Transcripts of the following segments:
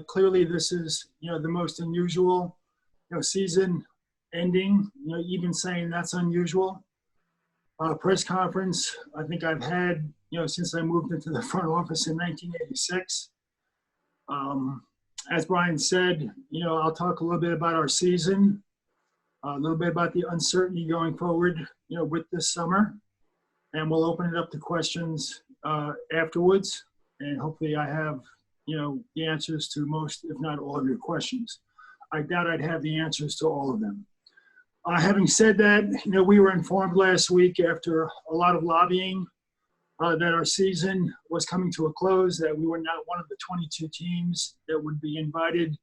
Clearly, this is the most unusual season ending. Even saying that's unusual. Press conference I think I've had since I moved into the front office in 1986. As Brian said, I'll talk a little bit about our season, a little bit about the uncertainty going forward, with this summer, and we'll open it up to questions afterwards. And hopefully, I have the answers to most, if not all, of your questions. I doubt I'd have the answers to all of them. Having said that, we were informed last week after a lot of lobbying that our season was coming to a close, that we were not one of the 22 teams that would be invited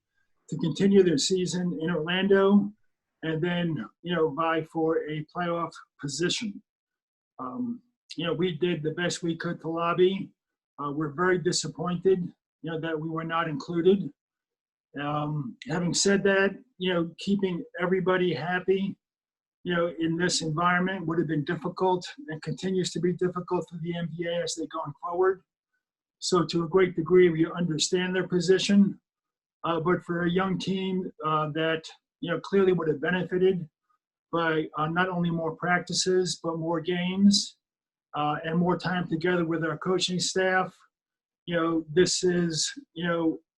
to continue their season in Orlando and then, vie for a playoff position. We did the best we could to lobby. We're very disappointed, that we were not included. Having said that, keeping everybody happy, in this environment would have been difficult and continues to be difficult for the NBA as they're going forward. So to a great degree, we understand their position. But for a young team that, clearly would have benefited by not only more practices, but more games and more time together with our coaching staff, this is,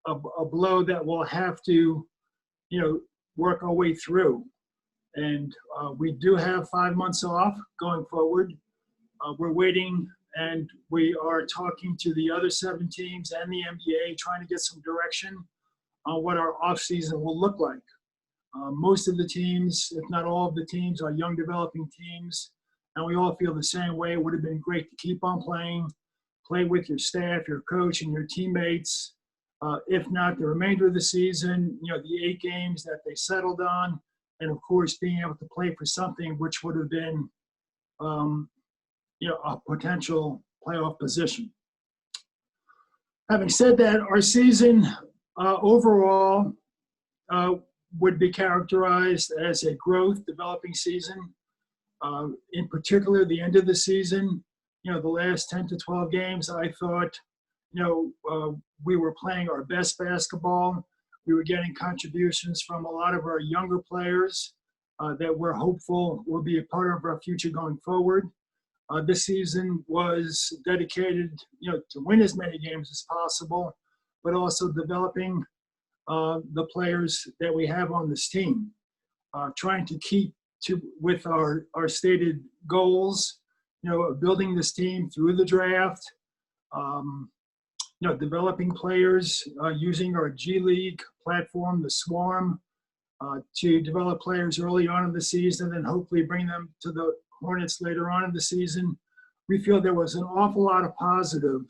a blow that we'll have to, work our way through. And we do have 5 months off going forward. We're waiting, and we are talking to the other 7 teams and the NBA, trying to get some direction on what our off season will look like. Most of the teams, if not all of the teams, are young developing teams, and we all feel the same way. It would have been great to keep on playing, play with your staff, your coach, and your teammates. If not the remainder of the season, the 8 games that they settled on, and of course being able to play for something which would have been, a potential playoff position. Having said that, our season overall would be characterized as a growth developing season. In particular, the end of the season, the last 10 to 12 games, I thought, we were playing our best basketball. We were getting contributions from a lot of our younger players that we're hopeful will be a part of our future going forward. This season was dedicated, to win as many games as possible, but also developing the players that we have on this team, trying to keep with our stated goals, building this team through the draft, developing players using our G League platform, the Swarm, to develop players early on in the season and hopefully bring them to the Hornets later on in the season. We feel there was an awful lot of positive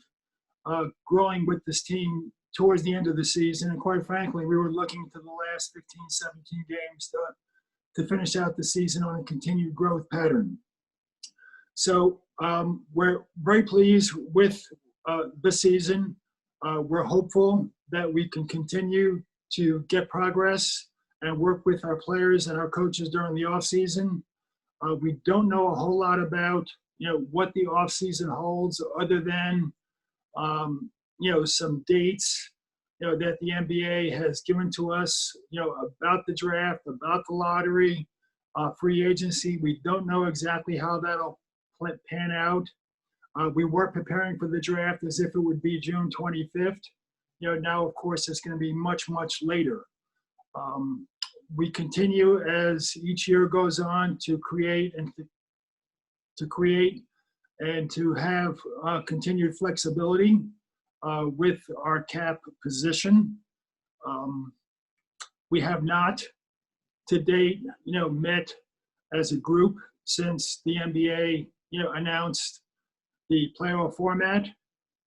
growing with this team towards the end of the season. And quite frankly, we were looking to the last 15, 17 games to finish out the season on a continued growth pattern. So we're very pleased with the season. We're hopeful that we can continue to get progress and work with our players and our coaches during the off season. We don't know a whole lot about, what the off season holds other than, some dates, that the NBA has given to us, about the draft, about the lottery, free agency. We don't know exactly how that'll pan out. We were preparing for the draft as if it would be June 25th. Now, of course, it's going to be much, much later. We continue as each year goes on to create and to have continued flexibility with our cap position. We have not to date, met as a group since the NBA, announced the playoff format.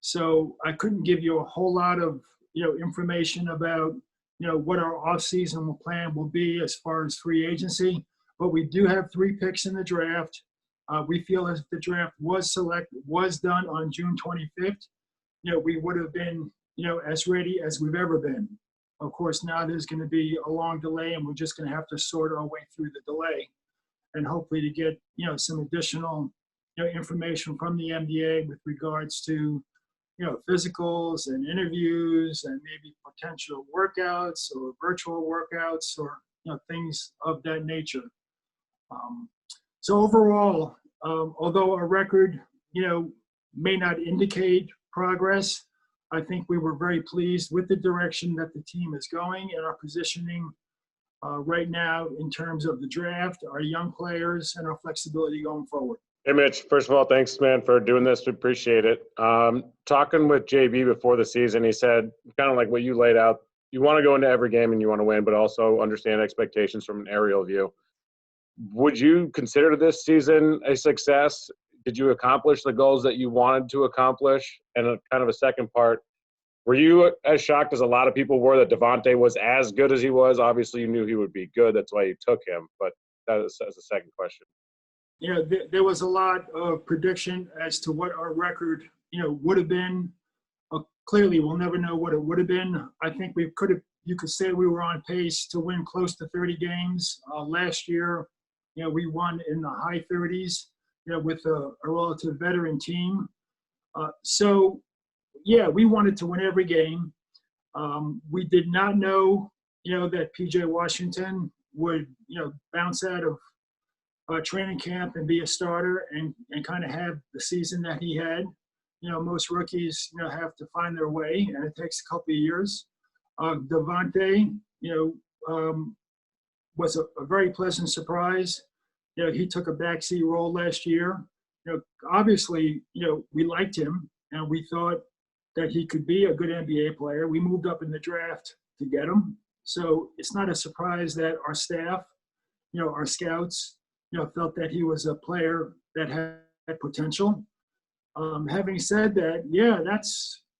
So I couldn't give you a whole lot of, information about, what our off-season plan will be as far as free agency. But we do have 3 picks in the draft. We feel as if the draft was done on June 25th, we would have been, as ready as we've ever been. Of course, now there's going to be a long delay, and we're just going to have to sort our way through the delay and hopefully to get, some additional information from the NBA with regards to, physicals and interviews and maybe potential workouts or virtual workouts or, things of that nature. So overall, although our record, may not indicate progress, I think we were very pleased with the direction that the team is going and our positioning right now in terms of the draft, our young players, and our flexibility going forward. Hey, Mitch, first of all, thanks, man, for doing this. We appreciate it. Talking with JB before the season, he said, kind of like what you laid out, you want to go into every game and you want to win, but also understand expectations from an aerial view. Would you consider this season a success? Did you accomplish the goals that you wanted to accomplish? And kind of a second part, were you as shocked as a lot of people were that Devontae was as good as he was? Obviously, you knew he would be good. That's why you took him. But that's a second question. There was a lot of prediction as to what our record, would have been. Clearly, we'll never know what it would have been. I think you could say we were on pace to win close to 30 games. Last year, we won in the high 30s, with a relative veteran team. So, we wanted to win every game. We did not know, that P.J. Washington would, bounce out of training camp and be a starter and kind of have the season that he had. Most rookies, have to find their way, and it takes a couple of years. Devontae, was a very pleasant surprise. He took a backseat role last year. Obviously, we liked him, and we thought that he could be a good NBA player. We moved up in the draft to get him. So it's not a surprise that our staff, our scouts, felt that he was a player that had potential. Having said that,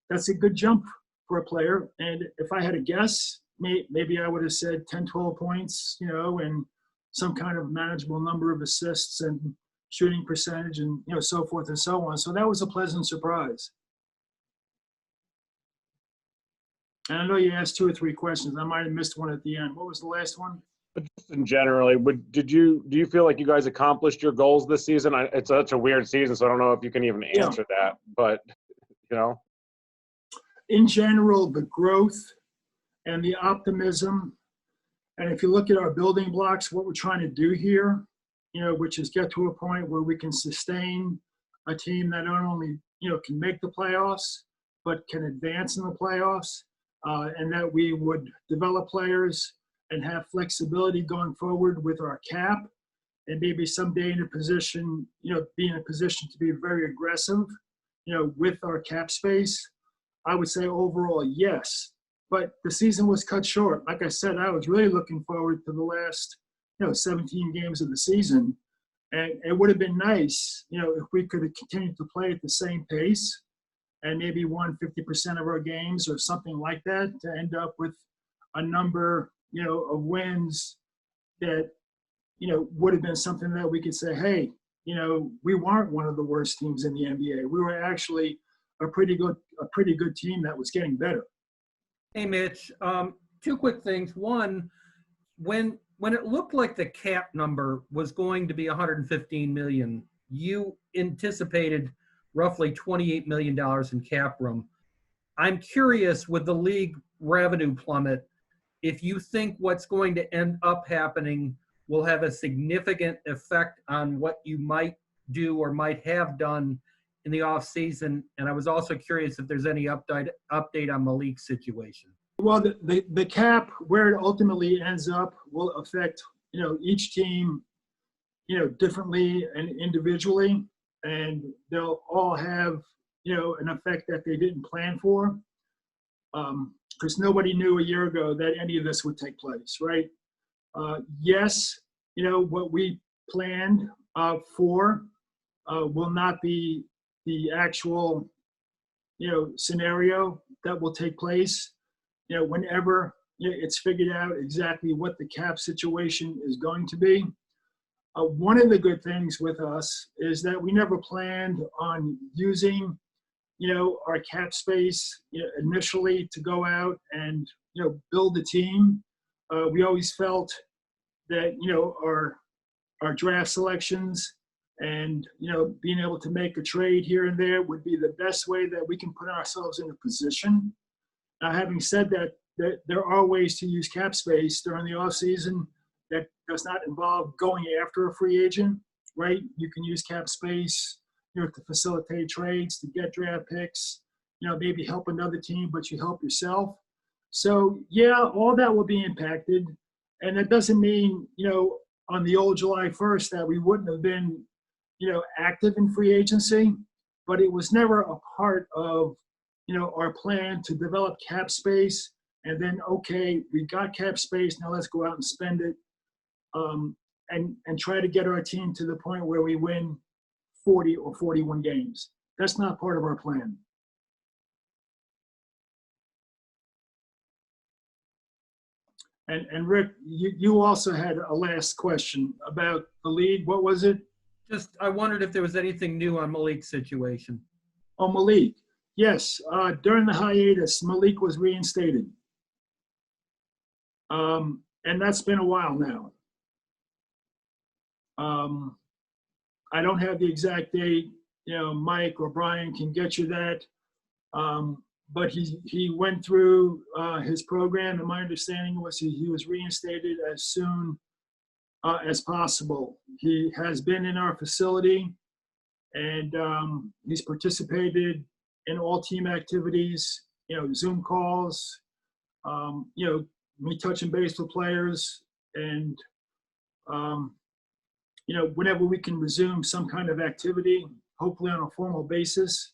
that's a good jump for a player. And if I had to guess, maybe I would have said 10, 12 points, and some kind of manageable number of assists and shooting percentage and, so forth and so on. So that was a pleasant surprise. And I know you asked 2 or 3 questions. I might have missed one at the end. What was the last one? But just in general, do you feel like you guys accomplished your goals this season? It's such a weird season, so I don't know if you can even answer that. But, In general, the growth and the optimism, and if you look at our building blocks, what we're trying to do here, which is get to a point where we can sustain a team that not only, can make the playoffs, but can advance in the playoffs, and that we would develop players and have flexibility going forward with our cap, and maybe someday in a position, be in a position to be very aggressive, with our cap space. I would say overall, yes. But the season was cut short. Like I said, I was really looking forward to the last, 17 games of the season. And it would have been nice, if we could have continued to play at the same pace and maybe won 50% of our games or something like that to end up with a number, of wins that, would have been something that we could say, hey, we weren't one of the worst teams in the NBA. We were actually a pretty good team that was getting better. Hey, Mitch, 2 quick things. One, when it looked like the cap number was going to be $115 million, you anticipated roughly $28 million in cap room. I'm curious, with the league revenue plummet, if you think what's going to end up happening will have a significant effect on what you might do or might have done in the off season. And I was also curious if there's any update on Malik's situation. Well, the cap, where it ultimately ends up, will affect, each team, differently and individually, and they'll all have, an effect that they didn't plan for. Because nobody knew a year ago that any of this would take place, right? Yes, what we planned for will not be the actual, scenario that will take place, whenever it's figured out exactly what the cap situation is going to be. One of the good things with us is that we never planned on using, our cap space initially to go out and, build a team. We always felt that, our draft selections And, being able to make a trade here and there would be the best way that we can put ourselves in a position. Now, having said that, there are ways to use cap space during the offseason that does not involve going after a free agent, right? You can use cap space, to facilitate trades, to get draft picks, maybe help another team, but you help yourself. So, yeah, all that will be impacted. And that doesn't mean, on the old July 1st that we wouldn't have been, active in free agency, but it was never a part of, our plan to develop cap space. And then, okay, we got cap space, now let's go out and spend it, and try to get our team to the point where we win 40 or 41 games. That's not part of our plan. And Rick, you also had a last question about the league. What was it? Just, I wondered if there was anything new on Malik's situation. Oh, Malik. Yes. During the hiatus, Malik was reinstated. And that's been a while now. I don't have the exact date. Mike or Brian can get you that. But he went through his program, and my understanding was he was reinstated as soon as possible. He has been in our facility, and he's participated in all team activities, Zoom calls, me touching base with players, and whenever we can resume some kind of activity, hopefully on a formal basis,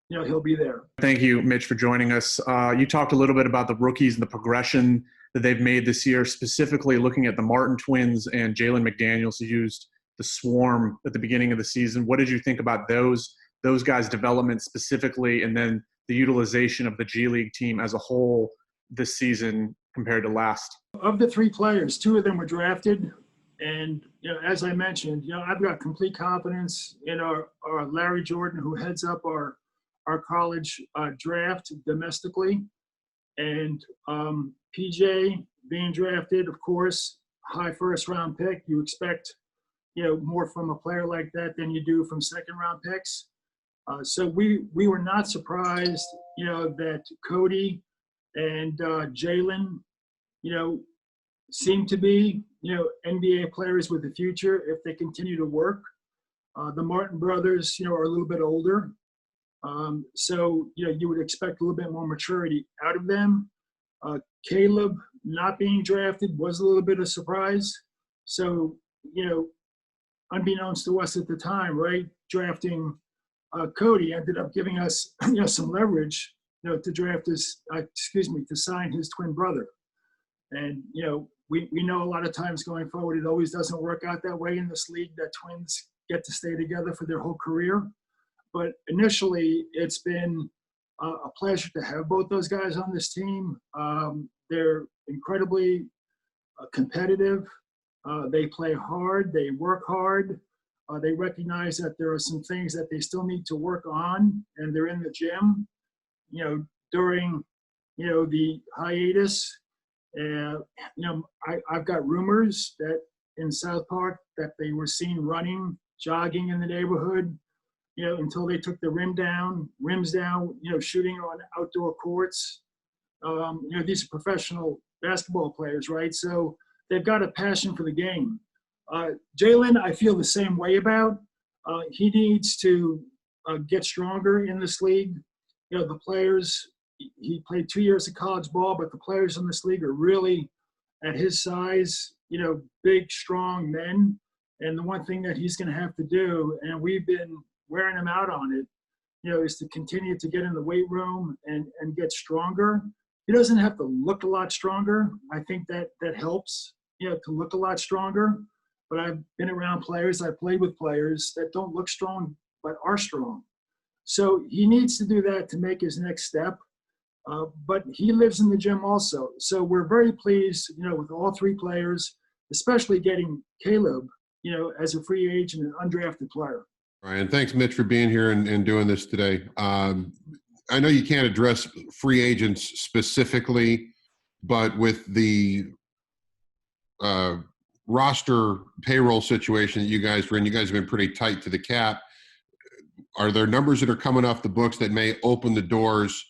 he'll be there. Thank you, Mitch, for joining us. You talked a little bit about the rookies and the progression that they've made this year, specifically looking at the Martin twins and Jalen McDaniels, who used the Swarm at the beginning of the season. What did you think about those guys' development specifically, and then the utilization of the G League team as a whole this season compared to last? Of the three players, two of them were drafted. And, as I mentioned, I've got complete confidence in our Larry Jordan, who heads up our college draft domestically. And PJ being drafted, of course, high first round pick. You expect, more from a player like that than you do from second round picks. So we were not surprised, that Cody and Jalen, seem to be, NBA players with the future if they continue to work. The Martin brothers, are a little bit older. So, you would expect a little bit more maturity out of them. Caleb not being drafted was a little bit of a surprise. So, unbeknownst to us at the time, right, drafting Cody ended up giving us, some leverage, to draft to sign his twin brother. And, we know a lot of times going forward, it always doesn't work out that way in this league, that twins get to stay together for their whole career. But initially, it's been a pleasure to have both those guys on this team. They're incredibly competitive. They play hard. They work hard. They recognize that there are some things that they still need to work on, and they're in the gym, during, the hiatus. I've got rumors that in South Park that they were seen running, jogging in the neighborhood, until they took the rims down, shooting on outdoor courts. These are professional basketball players, right? So they've got a passion for the game. Jalen, I feel the same way about. He needs to get stronger in this league. The players, he played 2 years of college ball, but the players in this league are really at his size, big, strong men. And the one thing that he's going to have to do, and we've been wearing him out on it, is to continue to get in the weight room and get stronger. He doesn't have to look a lot stronger. I think that helps, to look a lot stronger. But I've been around players, I've played with players that don't look strong but are strong. So he needs to do that to make his next step. But he lives in the gym also. So we're very pleased, with all three players, especially getting Caleb, as a free agent and undrafted player. Ryan, thanks, Mitch, for being here and doing this today. I know you can't address free agents specifically, but with the roster payroll situation that you guys were in, you guys have been pretty tight to the cap. Are there numbers that are coming off the books that may open the doors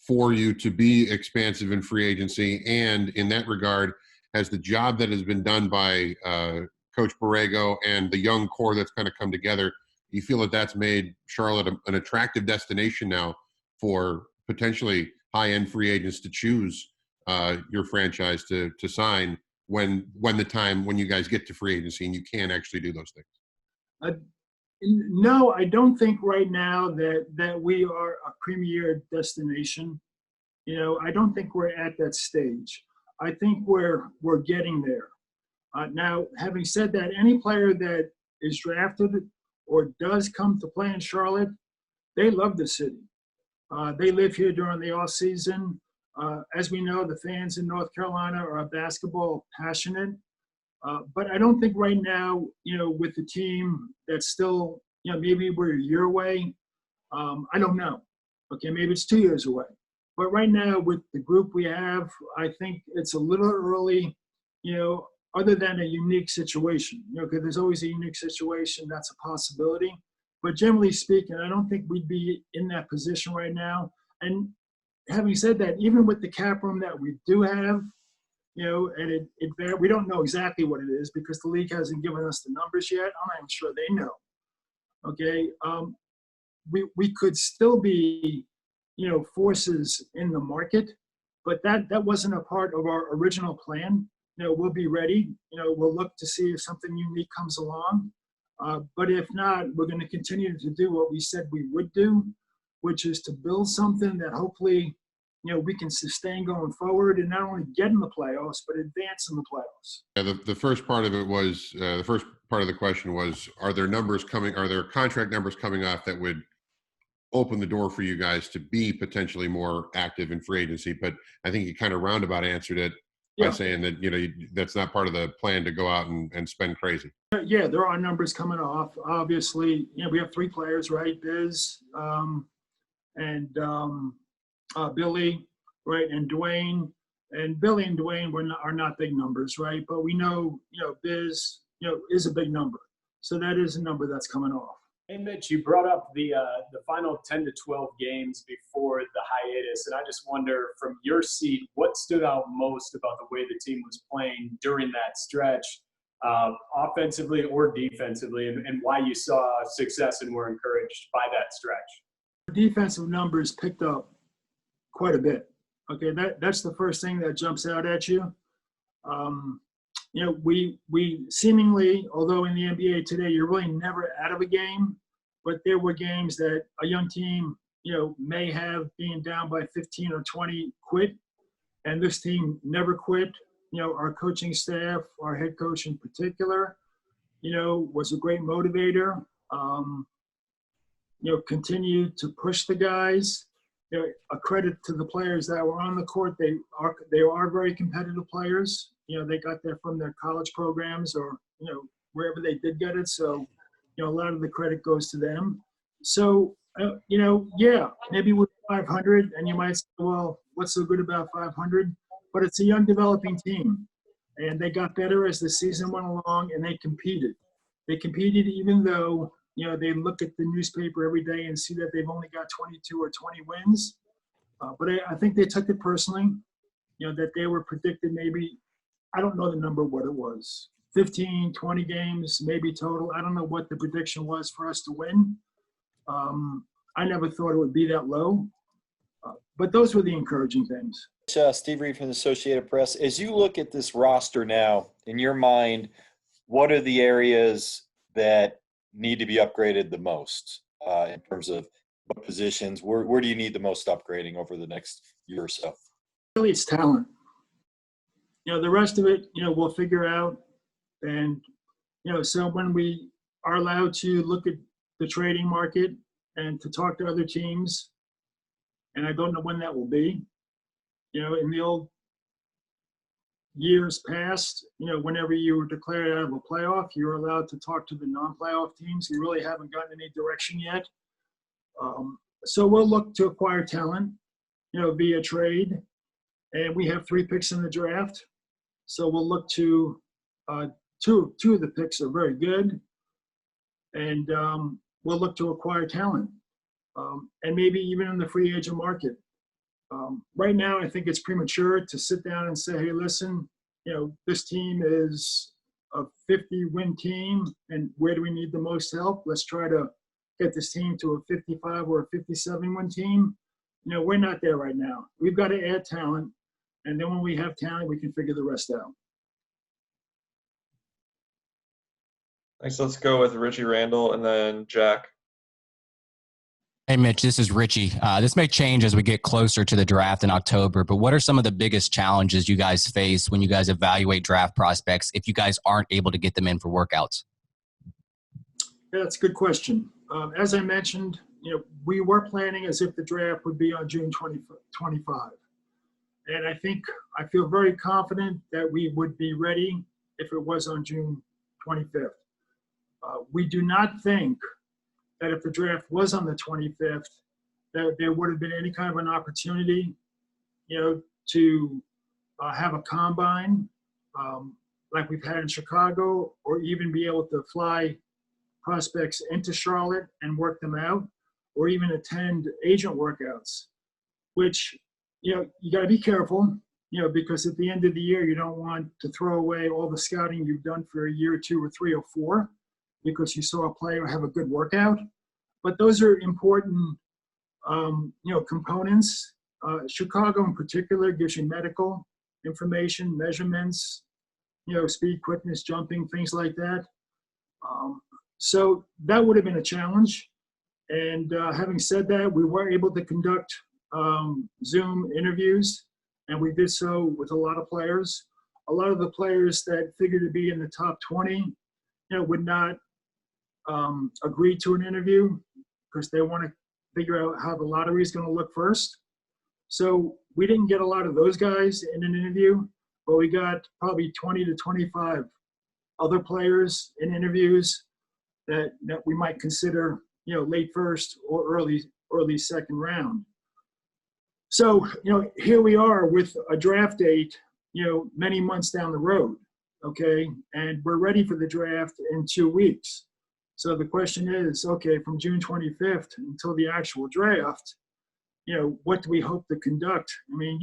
for you to be expansive in free agency? And in that regard, has the job that has been done by Coach Borrego and the young core that's kind of come together, do you feel that that's made Charlotte an attractive destination now for potentially high-end free agents to choose your franchise to sign when you guys get to free agency and you can actually do those things? No, I don't think right now that we are a premier destination. I don't think we're at that stage. I think we're getting there. Now, having said that, any player that is drafted or does come to play in Charlotte, they love the city. They live here during the off season. As we know, the fans in North Carolina are basketball passionate. But I don't think right now, with the team that's still, maybe we're a year away. I don't know. Okay, maybe it's 2 years away. But right now, with the group we have, I think it's a little early, other than a unique situation. Because there's always a unique situation that's a possibility. But generally speaking, I don't think we'd be in that position right now. And having said that, even with the cap room that we do have, and we don't know exactly what it is because the league hasn't given us the numbers yet. I'm not even sure they know. Okay, we could still be, forces in the market, but that wasn't a part of our original plan. We'll be ready. We'll look to see if something unique comes along. But if not, we're going to continue to do what we said we would do, which is to build something that hopefully, we can sustain going forward and not only get in the playoffs, but advance in the playoffs. Yeah, the first part of it was the first part of the question was: Are there contract numbers coming off that would open the door for you guys to be potentially more active in free agency? But I think you kind of roundabout answered it by saying that that's not part of the plan to go out and spend crazy. Yeah, there are numbers coming off. Obviously, we have 3 players, right? Biz and Billy, right, and Dwayne. And Billy and Dwayne are not big numbers, right? But we know, Biz, is a big number. So that is a number that's coming off. Hey, Mitch, you brought up the final 10 to 12 games before the hiatus, and I just wonder, from your seat, what stood out most about the way the team was playing during that stretch, offensively or defensively, and why you saw success and were encouraged by that stretch? Defensive numbers picked up quite a bit. Okay, that's the first thing that jumps out at you. We seemingly, although in the NBA today, you're really never out of a game, but there were games that a young team, may have been down by 15 or 20 quit, and this team never quit. Our coaching staff, our head coach in particular, was a great motivator. Continued to push the guys. A credit to the players that were on the court. They are very competitive players. They got that from their college programs or, wherever they did get it. So, a lot of the credit goes to them. So, maybe we're 500 and you might say, well, what's so good about 500? But it's a young developing team. And they got better as the season went along and they competed. They competed even though, they look at the newspaper every day and see that they've only got 22 or 20 wins. But I think they took it personally, that they were predicted maybe, I don't know the number, what it was, 15, 20 games, maybe total. I don't know what the prediction was for us to win. I never thought it would be that low. But those were the encouraging things. Steve Reed from the Associated Press. As you look at this roster now, in your mind, what are the areas that need to be upgraded the most in terms of what positions? Where do you need the most upgrading over the next year or so? Really, it's talent. The rest of it, we'll figure out. And, so when we are allowed to look at the trading market and to talk to other teams, and I don't know when that will be, in the old years past, whenever you were declared out of a playoff, you were allowed to talk to the non-playoff teams. We really haven't gotten any direction yet. So we'll look to acquire talent, via trade. And we have 3 picks in the draft. So we'll look to two of the picks are very good, and we'll look to acquire talent, and maybe even in the free agent market. Right now, I think it's premature to sit down and say, hey, listen, this team is a 50-win team, and where do we need the most help? Let's try to get this team to a 55 or a 57-win team. We're not there right now. We've got to add talent, and then when we have talent, we can figure the rest out. Thanks. Let's go with Richie Randall and then Jack. Hey, Mitch, this is Richie. This may change as we get closer to the draft in October, but what are some of the biggest challenges you guys face when you guys evaluate draft prospects if you guys aren't able to get them in for workouts? Yeah, that's a good question. As I mentioned, we were planning as if the draft would be on June 25. And I feel very confident that we would be ready if it was on June 25th. We do not think that if the draft was on the 25th, that there would have been any kind of an opportunity, to have a combine like we've had in Chicago, or even be able to fly prospects into Charlotte and work them out, or even attend agent workouts, which, you got to be careful, because at the end of the year, you don't want to throw away all the scouting you've done for a year or two or three or four because you saw a player have a good workout. But those are important, components. Chicago in particular gives you medical information, measurements, speed, quickness, jumping, things like that. So that would have been a challenge. And having said that, we were able to conduct Zoom interviews, and we did so with a lot of players. A lot of the players that figured to be in the top 20, would not agree to an interview because they want to figure out how the lottery is going to look first. So we didn't get a lot of those guys in an interview, but we got probably 20 to 25 other players in interviews that we might consider, late first or early second round. So, here we are with a draft date, many months down the road, okay? And we're ready for the draft in 2 weeks. So the question is, okay, from June 25th until the actual draft, what do we hope to conduct? I mean,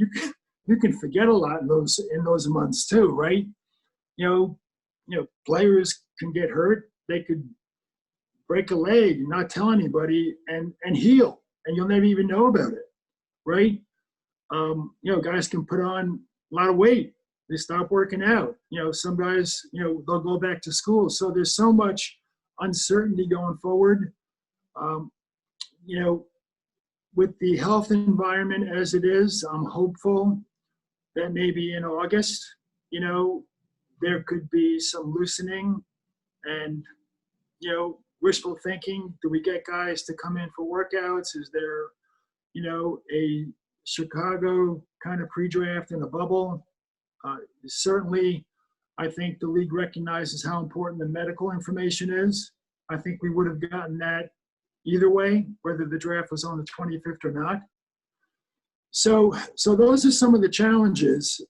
you can forget a lot in those months too, right? Players can get hurt. They could break a leg and not tell anybody and heal, and you'll never even know about it, right? Guys can put on a lot of weight. They stop working out. Some guys, they'll go back to school. So there's so much uncertainty going forward. With the health environment as it is, I'm hopeful that maybe in August, there could be some loosening and, wishful thinking. Do we get guys to come in for workouts? Is there, a Chicago kind of pre-draft in a bubble? Certainly, I think the league recognizes how important the medical information is. I think we would have gotten that either way, whether the draft was on the 25th or not. So those are some of the challenges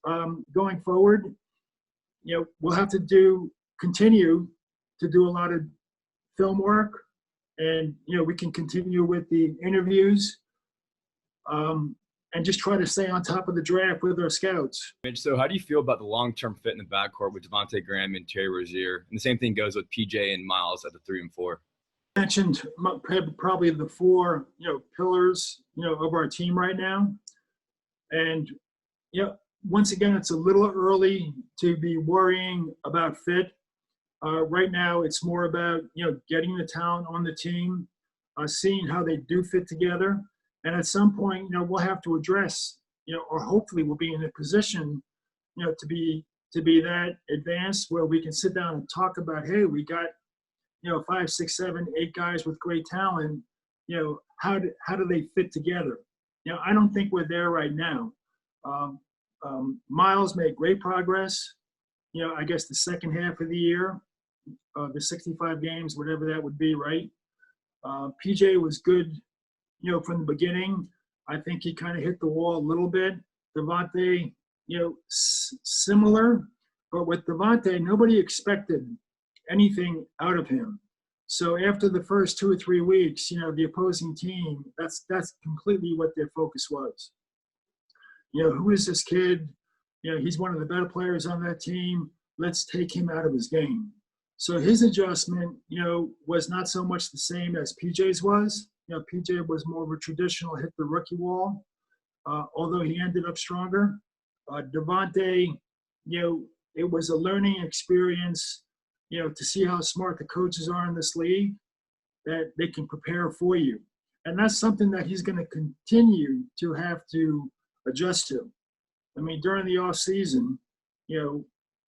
going forward. We'll have to continue to do a lot of film work, and we can continue with the interviews, and just try to stay on top of the draft with our scouts. So how do you feel about the long-term fit in the backcourt with Devontae Graham and Terry Rozier? And the same thing goes with PJ and Miles at the 3 and 4. I mentioned probably the four, pillars, of our team right now. And, once again, it's a little early to be worrying about fit. Right now, it's more about, getting the talent on the team, seeing how they do fit together. And at some point, we'll have to address, or hopefully we'll be in a position, to be that advanced where we can sit down and talk about, hey, we got, 5, 6, 7, 8 guys with great talent. How do they fit together? I don't think we're there right now. Miles made great progress. I guess the second half of the year, the 65 games, whatever that would be, right? PJ was good, from the beginning. I think he kind of hit the wall a little bit. Devontae, similar. But with Devontae, nobody expected anything out of him. So after the first 2 or 3 weeks, the opposing team, that's completely what their focus was. Who is this kid? He's one of the better players on that team. Let's take him out of his game. So his adjustment, was not so much the same as PJ's was. PJ was more of a traditional hit the rookie wall, although he ended up stronger. Devontae, it was a learning experience, to see how smart the coaches are in this league, that they can prepare for you. And that's something that he's going to continue to have to adjust to. I mean, during the off season,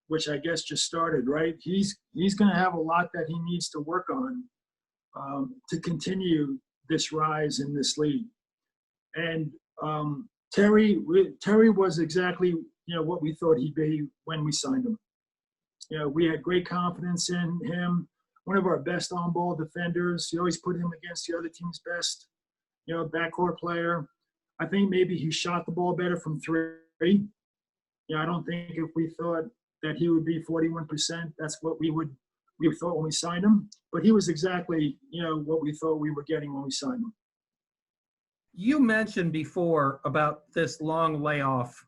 which I guess just started, right? He's going to have a lot that he needs to work on to continue this rise in this league. And Terry was exactly what we thought he'd be when we signed him. We had great confidence in him. One of our best on-ball defenders. You always put him against the other team's best, backcourt player. I think maybe he shot the ball better from 3. I don't think if we thought that he would be 41%, that's what we thought when we signed him. But he was exactly, what we thought we were getting when we signed him. You mentioned before about this long layoff.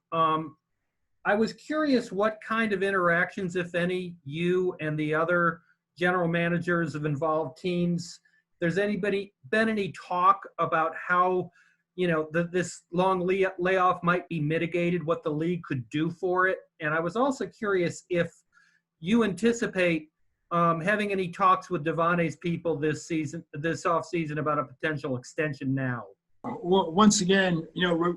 I was curious what kind of interactions, if any, you and the other general managers of involved teams, there's been any talk about how, this long layoff might be mitigated, what the league could do for it? And I was also curious if you anticipate having any talks with Devontae's people this offseason about a potential extension now. Well, once again,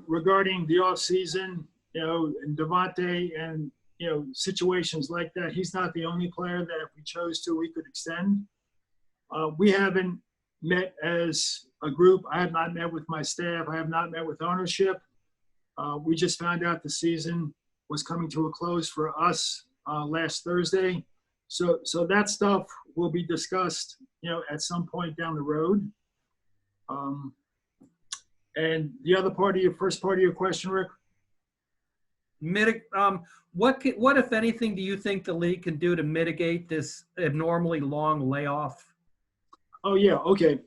regarding the offseason, and Devontae and, situations like that, he's not the only player that if we chose to, we could extend. We haven't met as a group. I have not met with my staff. I have not met with ownership. We just found out the season was coming to a close for us last Thursday. So that stuff will be discussed, at some point down the road. And the other first part of your question, Rick? What, if anything, do you think the league can do to mitigate this abnormally long layoff? Oh, yeah. Okay.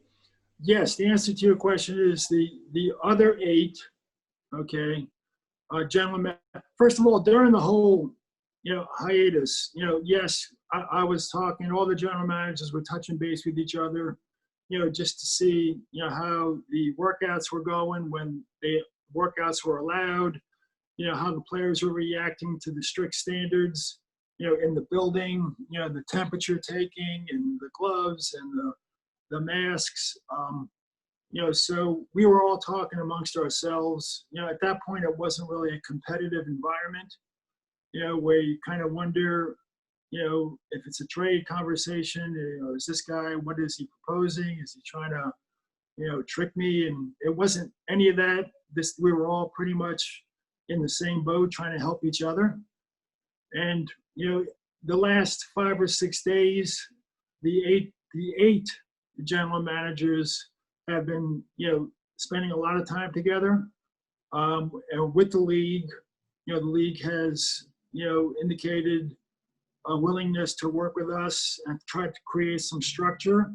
Yes, the answer to your question is the other 8, okay, gentlemen. First of all, during the whole, hiatus, yes, I was talking, all the general managers were touching base with each other, just to see, how the workouts were going when the workouts were allowed, how the players were reacting to the strict standards, in the building, the temperature taking and the gloves and the masks. So we were all talking amongst ourselves. At that point, it wasn't really a competitive environment, where you kind of wonder, if it's a trade conversation, is this guy, what is he proposing? Is he trying to, trick me? And it wasn't any of that. We were all pretty much in the same boat, trying to help each other. And, the last 5 or 6 days, the eight general managers have been, spending a lot of time together and with the league. The league has, indicated a willingness to work with us and try to create some structure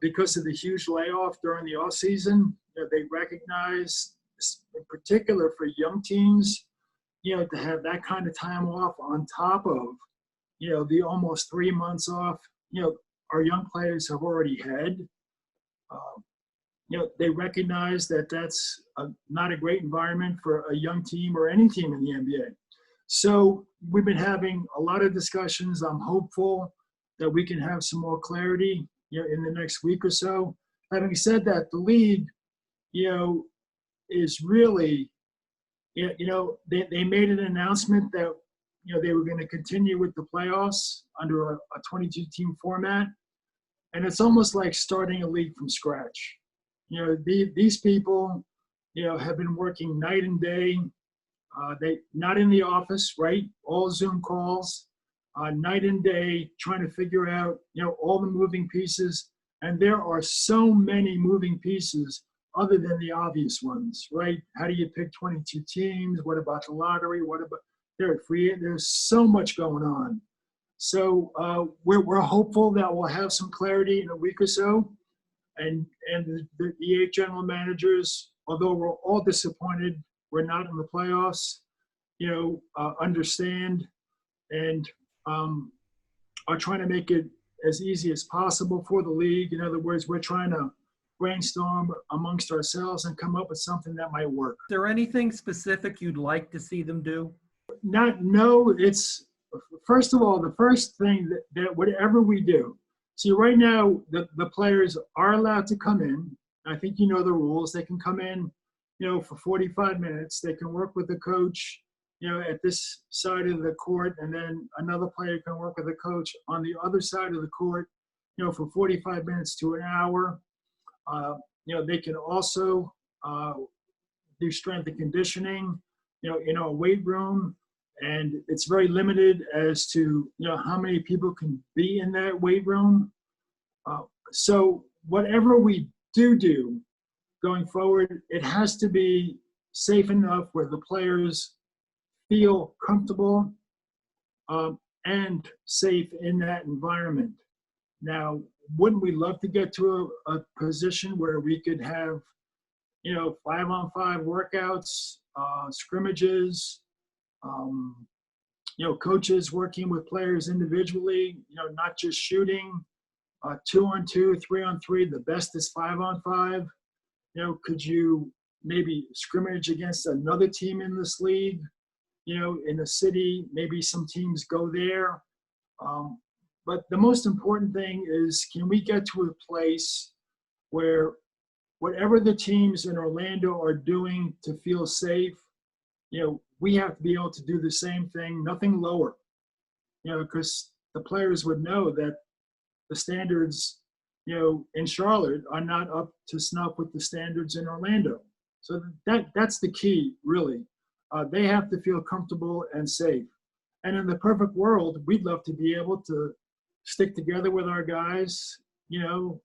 because of the huge layoff during the off season. They recognize, in particular for young teams, to have that kind of time off on top of, the almost 3 months off, our young players have already had. They recognize that that's not a great environment for a young team or any team in the NBA. So we've been having a lot of discussions. I'm hopeful that we can have some more clarity, in the next week or so. Having said that, the league, is really, they made an announcement that, they were going to continue with the playoffs under a 22-team format. And it's almost like starting a league from scratch. These people, have been working night and day. They not in the office, right? All Zoom calls, night and day, trying to figure out, all the moving pieces. And there are so many moving pieces other than the obvious ones, right? How do you pick 22 teams? What about the lottery? There's so much going on. So we're hopeful that we'll have some clarity in a week or so. And the 8 general managers, although we're all disappointed we're not in the playoffs, understand and are trying to make it as easy as possible for the league. In other words, we're trying to brainstorm amongst ourselves and come up with something that might work. Is there anything specific you'd like to see them do? It's first of all, the first thing that whatever we do, see right now the players are allowed to come in. I think you know the rules. They can come in, for 45 minutes. They can work with the coach, at this side of the court, and then another player can work with the coach on the other side of the court, for 45 minutes to an hour. They can also do strength and conditioning, in a weight room, and it's very limited as to, how many people can be in that weight room. So whatever we do going forward, it has to be safe enough where the players feel comfortable and safe in that environment. Now, wouldn't we love to get to a position where we could have, 5-on-5 workouts, scrimmages, coaches working with players individually, not just shooting, 2-on-2, 3-on-3, the best is 5-on-5. Could you maybe scrimmage against another team in this league, in the city? Maybe some teams go there. But the most important thing is, can we get to a place where whatever the teams in Orlando are doing to feel safe, we have to be able to do the same thing, nothing lower, because the players would know that the standards, in Charlotte are not up to snuff with the standards in Orlando. So that's the key, really. They have to feel comfortable and safe. And in the perfect world, we'd love to be able to stick together with our guys. How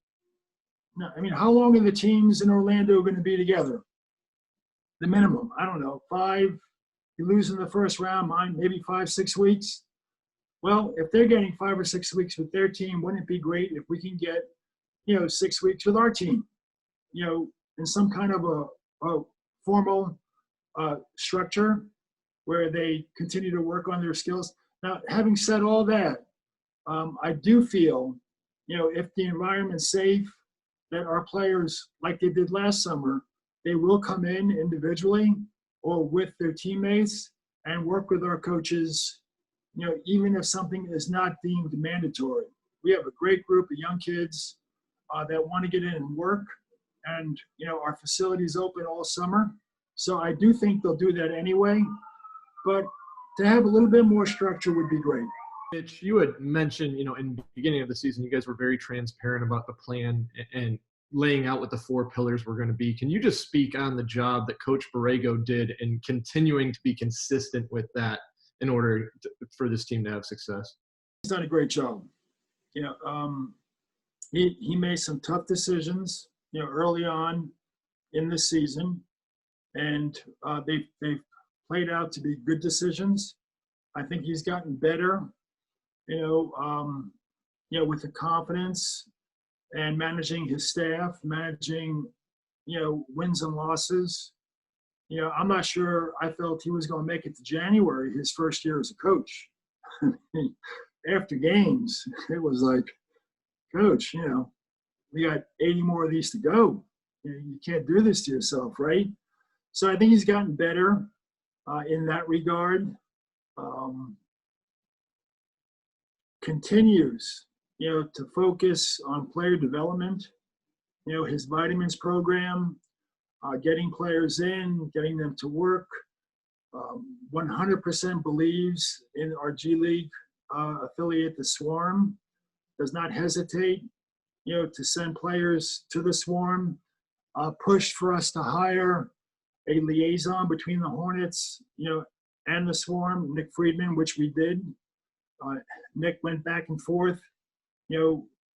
long are the teams in Orlando going to be together? The minimum, I don't know, 5. You lose in the first round, maybe 5-6 weeks. Well, if they're getting 5 or 6 weeks with their team, wouldn't it be great if we can get, 6 weeks with our team, in some kind of a formal structure where they continue to work on their skills. Now, having said all that, I do feel, if the environment's safe, that our players, like they did last summer, they will come in individually or with their teammates and work with our coaches, even if something is not deemed mandatory. We have a great group of young kids that want to get in and work, and, our facility's open all summer. So I do think they'll do that anyway, but to have a little bit more structure would be great. Mitch, you had mentioned, in the beginning of the season, you guys were very transparent about the plan and laying out what the 4 pillars were going to be. Can you just speak on the job that Coach Borrego did in continuing to be consistent with that in order for this team to have success? He's done a great job. He made some tough decisions, early on in the season, and they've played out to be good decisions. I think he's gotten better, with the confidence and managing his staff, managing, wins and losses. I'm not sure I felt he was going to make it to January, his first year as a coach. After games, it was like, Coach, we got 80 more of these to go. You can't do this to yourself, right? So I think he's gotten better in that regard. Continues, to focus on player development, his vitamins program, getting players in, getting them to work. 100% believes in our G League affiliate, the Swarm. Does not hesitate, to send players to the Swarm. Pushed for us to hire a liaison between the Hornets, and the Swarm, Nick Friedman, which we did. Nick went back and forth,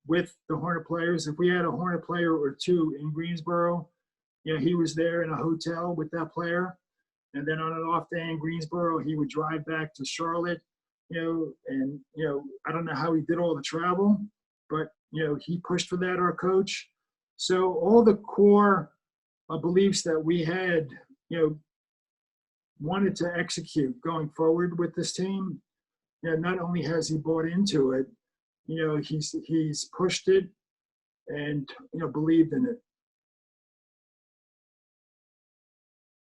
with the Hornet players. If we had a Hornet player or 2 in Greensboro, he was there in a hotel with that player. And then on an off day in Greensboro, he would drive back to Charlotte, and, I don't know how he did all the travel, but, he pushed for that, our coach. So all the core beliefs that we had, wanted to execute going forward with this team. Not only has he bought into it, he's pushed it and, believed in it.